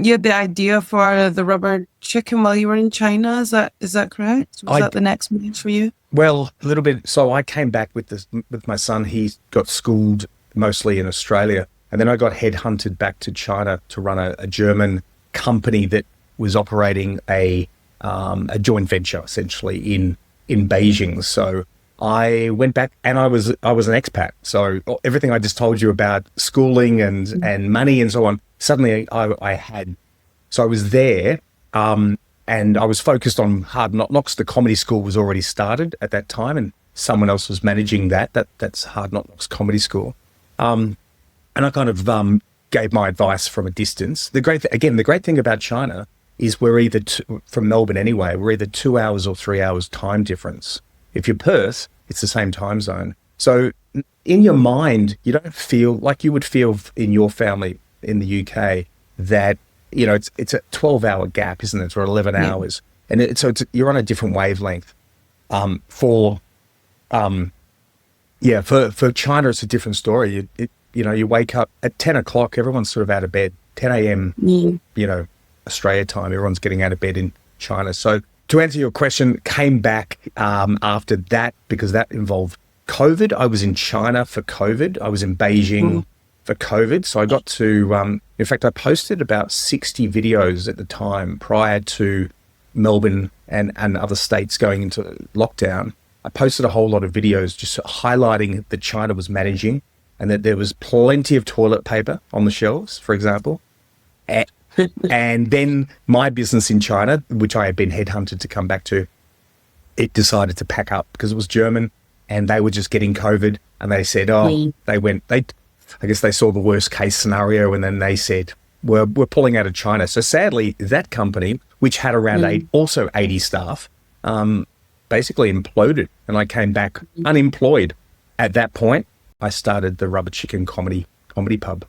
you had the idea for the rubber chicken while you were in China. Is that correct? Was that the next move for you? Well, a little bit. So I came back with my son. He got schooled mostly in Australia, and then I got headhunted back to China to run a German company that was operating a joint venture essentially in Beijing. So I went back, and I was an expat. So everything I just told you about schooling and money and so on, suddenly I had. So I was there, and I was focused on Hard Knocks. The comedy school was already started at that time, and someone else was managing that's Hard Knocks Comedy School. And I kind of gave my advice from a distance. The great thing about China is we're either, from Melbourne anyway, we're either 2 hours or 3 hours time difference. If you're Perth, it's the same time zone. So in your mind, you don't feel like you would feel in your family in the UK that, it's a 12-hour gap, isn't it? Or 11 hours. And so you're on a different wavelength. For China, it's a different story. You wake up at 10 o'clock, everyone's sort of out of bed. 10 a.m., Australia time, everyone's getting out of bed in China. So to answer your question, came back after that because that involved COVID. I was in China for COVID. I was in Beijing for COVID. So I got to, in fact, I posted about 60 videos at the time prior to Melbourne and other states going into lockdown. I posted a whole lot of videos just highlighting that China was managing and that there was plenty of toilet paper on the shelves, for example. And then my business in China, which I had been headhunted to come back to, it decided to pack up because it was German and they were just getting COVID, and they said, I guess they saw the worst case scenario, and then they said, we're pulling out of China. So sadly, that company, which had around 80 staff, basically imploded, and I came back unemployed. At that point, I started the Rubber Chicken Comedy Pub.